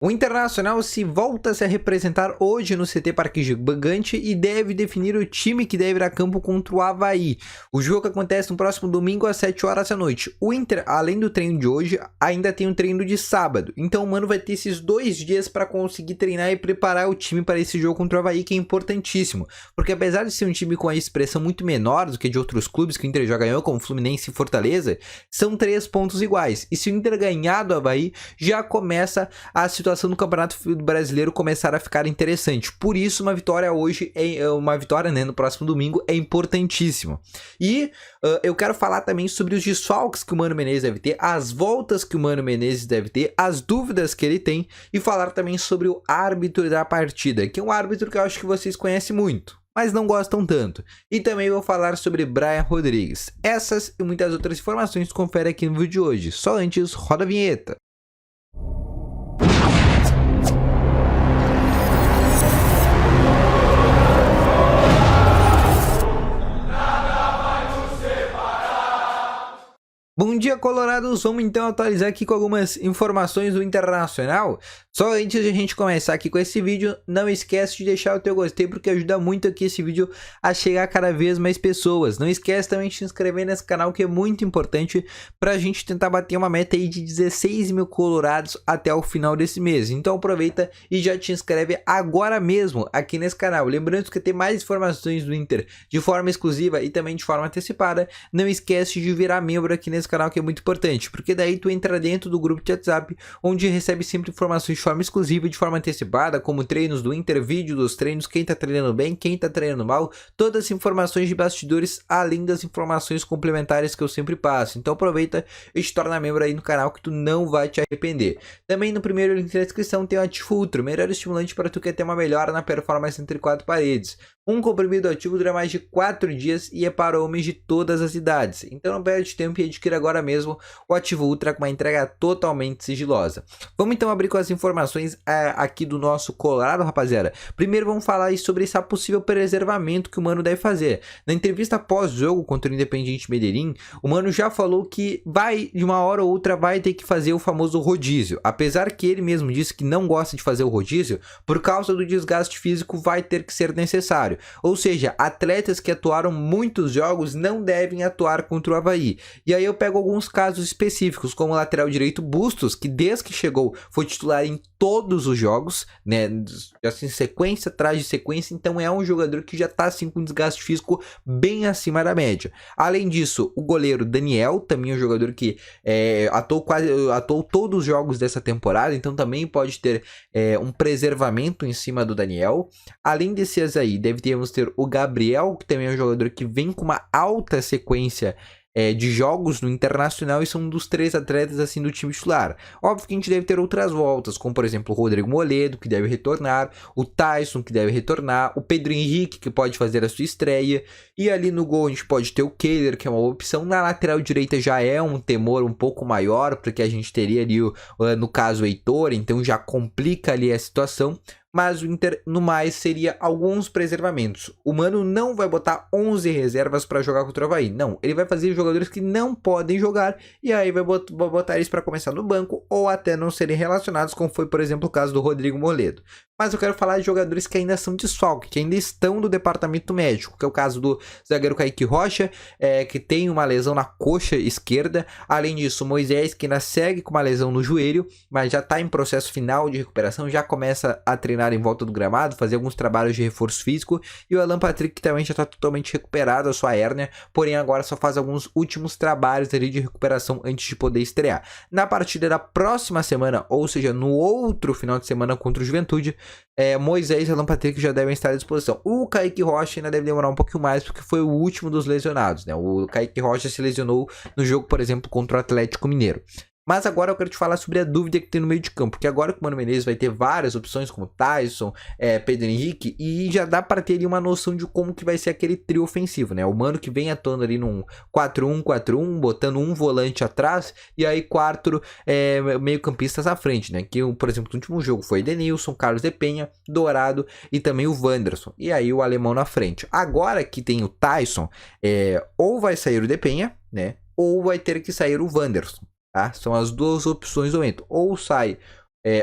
O Internacional se volta a se representar hoje no CT Parque Gigante e deve definir o time que deve ir a campo contra o Avaí. O jogo acontece no próximo domingo às 7 horas da noite. O Inter, além do treino de hoje, ainda tem um treino de sábado. Então o Mano vai ter esses 2 dias para conseguir treinar e preparar o time para esse jogo contra o Avaí, que é importantíssimo. Porque apesar de ser um time com a expressão muito menor do que de outros clubes que o Inter já ganhou, como Fluminense e Fortaleza, são 3 pontos iguais. E se o Inter ganhar do Avaí, já começa a situação no Campeonato Brasileiro começar a ficar interessante. Por isso, uma vitória hoje, uma vitória, né, no próximo domingo é importantíssimo. E eu quero falar também sobre os desfalques que o Mano Menezes deve ter, as voltas que o Mano Menezes deve ter, as dúvidas que ele tem e falar também sobre o árbitro da partida, que é um árbitro que eu acho que vocês conhecem muito, mas não gostam tanto. E também vou falar sobre Brian Rodrigues. Essas e muitas outras informações confere aqui no vídeo de hoje. Só antes, roda a vinheta. Bom dia, colorados! Vamos então atualizar aqui com algumas informações do Internacional. Só antes de a gente começar aqui com esse vídeo, não esquece de deixar o teu gostei, porque ajuda muito aqui esse vídeo a chegar a cada vez mais pessoas. Não esquece também de se inscrever nesse canal, que é muito importante para a gente tentar bater uma meta aí de 16 mil colorados até o final desse mês. Então aproveita e já te inscreve agora mesmo aqui nesse canal. Lembrando que tem mais informações do Inter de forma exclusiva e também de forma antecipada. Não esquece de virar membro aqui nesse canal, que é muito importante, porque daí tu entra dentro do grupo de WhatsApp, onde recebe sempre informações de forma exclusiva e de forma antecipada, como treinos do Inter, vídeo dos treinos, quem tá treinando bem, quem tá treinando mal, todas as informações de bastidores, além das informações complementares que eu sempre passo. Então aproveita e te torna membro aí no canal, que tu não vai te arrepender. Também no primeiro link da descrição tem o Ativo Ultra, o melhor estimulante para tu que quer ter uma melhora na performance entre 4 paredes. Um comprimido ativo dura mais de 4 dias e é para homens de todas as idades. Então não perde tempo e adquira agora mesmo o Ativo Ultra com uma entrega totalmente sigilosa. Vamos então abrir com as informações aqui do nosso Colorado, rapaziada. Primeiro vamos falar aí sobre esse possível preservamento que o Mano deve fazer. Na entrevista pós-jogo contra o Independiente Medellín, o Mano já falou que vai, de uma hora ou outra, vai ter que fazer o famoso rodízio. Apesar que ele mesmo disse que não gosta de fazer o rodízio, por causa do desgaste físico vai ter que ser necessário. Ou seja, atletas que atuaram muitos jogos não devem atuar contra o Avaí. E aí eu pego alguns casos específicos, como o lateral direito Bustos, que desde que chegou foi titular em todos os jogos, né, assim, sequência atrás de sequência. Então é um jogador que já está assim com desgaste físico bem acima da média. Além disso, o goleiro Daniel também é um jogador que atuou todos os jogos dessa temporada, então também pode ter um preservamento em cima do Daniel. Além desses aí, devemos ter o Gabriel, que também é um jogador que vem com uma alta sequência de jogos no Internacional e são um dos 3 atletas assim do time titular. Óbvio que a gente deve ter outras voltas, como por exemplo o Rodrigo Moledo, que deve retornar, o Tyson, que deve retornar, o Pedro Henrique, que pode fazer a sua estreia, e ali no gol a gente pode ter o Kehler, que é uma opção. Na lateral direita já é um temor um pouco maior, porque a gente teria ali no caso o Heitor, então já complica ali a situação. Mas o Inter, no mais, seria alguns preservamentos. O Mano não vai botar 11 reservas para jogar contra o Avaí. Não, ele vai fazer jogadores que não podem jogar e aí vai botar eles para começar no banco ou até não serem relacionados, como foi, por exemplo, o caso do Rodrigo Moledo. Mas eu quero falar de jogadores que ainda são desfalque, que ainda estão no departamento médico, que é o caso do zagueiro Kaique Rocha, que tem uma lesão na coxa esquerda. Além disso, o Moisés, que ainda segue com uma lesão no joelho, mas já está em processo final de recuperação, já começa a treinar em volta do gramado, fazer alguns trabalhos de reforço físico, e o Alan Patrick, que também já está totalmente recuperado a sua hérnia, porém agora só faz alguns últimos trabalhos ali de recuperação antes de poder estrear. Na partida da próxima semana, ou seja, no outro final de semana contra o Juventude, Moisés e Alan Patrick já devem estar à disposição. O Kaique Rocha ainda deve demorar um pouquinho mais, porque foi o último dos lesionados, né? O Kaique Rocha se lesionou no jogo, por exemplo, contra o Atlético Mineiro. Mas agora eu quero te falar sobre a dúvida que tem no meio de campo, porque agora que o Mano Menezes vai ter várias opções, como Tyson, Pedro Henrique, e já dá para ter ali uma noção de como que vai ser aquele trio ofensivo, né? O Mano que vem atuando ali num 4-1-4-1, botando um volante atrás, e aí 4 meio-campistas à frente, né? Que, por exemplo, no último jogo foi Edenilson, Carlos de Penha, Dourado e também o Wanderson, e aí o alemão na frente. Agora que tem o Tyson, ou vai sair o de Penha, né? Ou vai ter que sair o Wanderson. Tá? São as duas opções do momento. Ou sai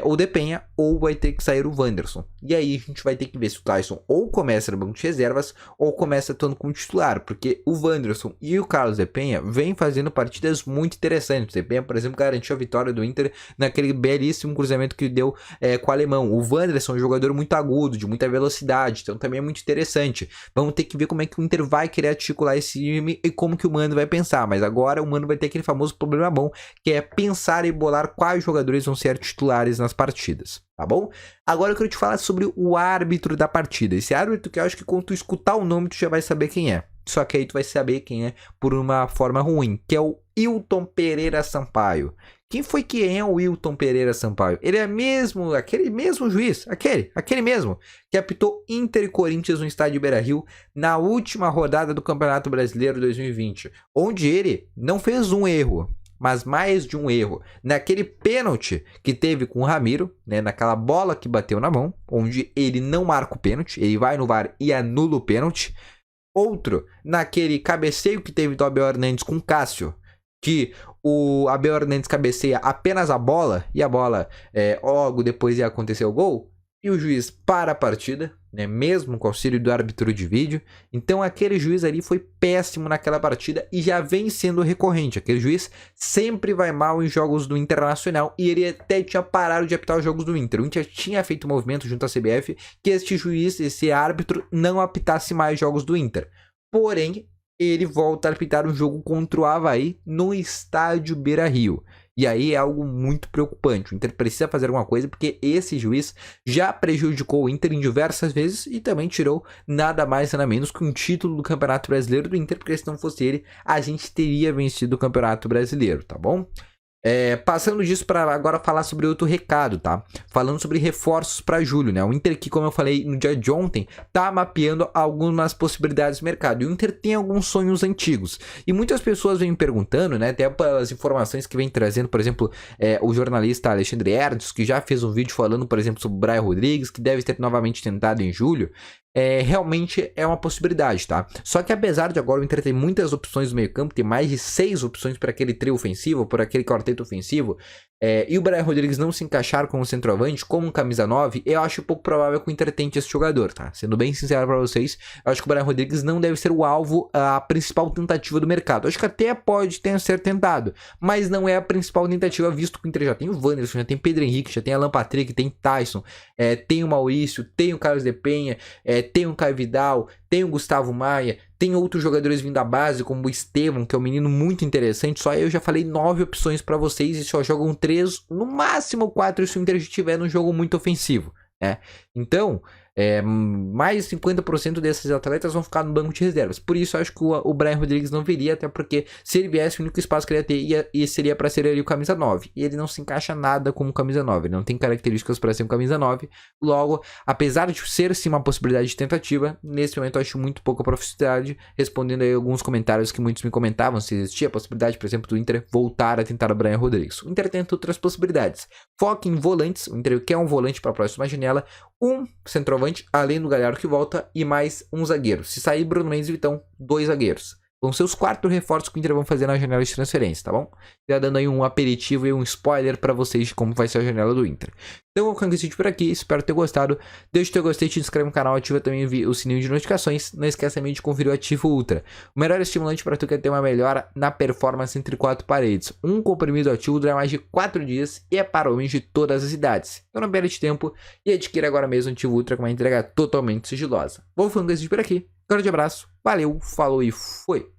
ou Depenha, ou vai ter que sair o Wanderson. E aí a gente vai ter que ver se o Taison ou começa no banco de reservas ou começa atuando como titular, porque o Wanderson e o Carlos Depenha vêm fazendo partidas muito interessantes. O Depenha, por exemplo, garantiu a vitória do Inter naquele belíssimo cruzamento que deu com o alemão. O Wanderson é um jogador muito agudo, de muita velocidade, então também é muito interessante. Vamos ter que ver como é que o Inter vai querer articular esse time e como que o Mano vai pensar, mas agora o Mano vai ter aquele famoso problema bom, que é pensar e bolar quais jogadores vão ser titulares nas partidas, tá bom? Agora eu quero te falar sobre o árbitro da partida. Esse árbitro que eu acho que quando tu escutar o nome tu já vai saber quem é. Só que aí tu vai saber quem é por uma forma ruim, que é o Wilton Pereira Sampaio. Quem é o Wilton Pereira Sampaio? Ele é mesmo, aquele mesmo juiz, aquele mesmo, que apitou Inter e Corinthians no estádio Beira-Rio na última rodada do Campeonato Brasileiro 2020, onde ele não fez um erro, mas mais de um erro. Naquele pênalti que teve com o Ramiro, né, naquela bola que bateu na mão, onde ele não marca o pênalti, ele vai no VAR e anula o pênalti. Outro, naquele cabeceio que teve do Abel Hernandes com o Cássio, que o Abel Hernandes cabeceia apenas a bola, e a bola logo depois ia acontecer o gol, e o juiz para a partida, né, mesmo com auxílio do árbitro de vídeo. Então aquele juiz ali foi péssimo naquela partida e já vem sendo recorrente. Aquele juiz sempre vai mal em jogos do Internacional e ele até tinha parado de apitar os jogos do Inter. O Inter tinha feito um movimento junto à CBF que este juiz, esse árbitro, não apitasse mais jogos do Inter. Porém, ele volta a apitar um jogo contra o Avaí no estádio Beira-Rio. E aí é algo muito preocupante. O Inter precisa fazer alguma coisa porque esse juiz já prejudicou o Inter em diversas vezes e também tirou nada mais nada menos que um título do Campeonato Brasileiro do Inter, porque se não fosse ele, a gente teria vencido o Campeonato Brasileiro, tá bom? Passando disso para agora falar sobre outro recado, tá? Falando sobre reforços para julho, né? O Inter que, como eu falei no dia de ontem, tá mapeando algumas possibilidades de mercado. E o Inter tem alguns sonhos antigos. E muitas pessoas vêm me perguntando, né? Até pelas informações que vem trazendo, por exemplo, o jornalista Alexandre Erdős, que já fez um vídeo falando, por exemplo, sobre o Brian Rodrigues, que deve ter novamente tentado em julho. Realmente é uma possibilidade, tá? Só que apesar de agora o Inter ter muitas opções no meio campo, ter mais de 6 opções para aquele trio ofensivo, por aquele quarteto ofensivo, e o Brian Rodrigues não se encaixar como centroavante, como um camisa 9, eu acho pouco provável que o Inter tente esse jogador, tá? Sendo bem sincero para vocês, eu acho que o Brian Rodrigues não deve ser o alvo, a principal tentativa do mercado. Eu acho que até pode ser tentado, mas não é a principal tentativa, visto que o Inter já tem o Wanderson, já tem Pedro Henrique, já tem Alan Patrick, tem Taison, tem o Maurício, tem o Carlos Depenha, tem o Caio Vidal, tem o Gustavo Maia, tem outros jogadores vindo da base, como o Estevão, que é um menino muito interessante. Só eu já falei 9 opções para vocês e só jogam 3, no máximo 4 se o Inter estiver num jogo muito ofensivo, né? Então, mais de 50% desses atletas vão ficar no banco de reservas. Por isso, eu acho que o Brian Rodrigues não viria, até porque se ele viesse, o único espaço que ele ia ter seria para ser ali o camisa 9. E ele não se encaixa nada como camisa 9. Ele não tem características para ser um camisa 9. Logo, apesar de ser sim uma possibilidade de tentativa, nesse momento eu acho muito pouca profundidade, respondendo aí alguns comentários que muitos me comentavam se existia a possibilidade, por exemplo, do Inter voltar a tentar o Brian Rodrigues. O Inter tenta outras possibilidades. Foca em volantes. O Inter quer um volante para a próxima janela, um centroavante, além do Galhardo que volta, e mais um zagueiro. Se sair Bruno Mendes e Vitão, 2 zagueiros. Vão ser os 4 reforços que o Inter vão fazer na janela de transferência, tá bom? Já dando aí um aperitivo e um spoiler pra vocês de como vai ser a janela do Inter. Então eu vou ficando com esse vídeo por aqui, espero ter gostado. Deixa o teu gostei, te inscreve no canal, ativa também o sininho de notificações. Não esquece também de conferir o Ativo Ultra, o melhor estimulante para tu que ter uma melhora na performance entre 4 paredes. Um comprimido ativo dura mais de 4 dias e é para homens de todas as idades. Então não perde tempo e adquira agora mesmo o Ativo Ultra com uma entrega totalmente sigilosa. Vou ficando com esse vídeo por aqui. Grande abraço, valeu, falou e fui!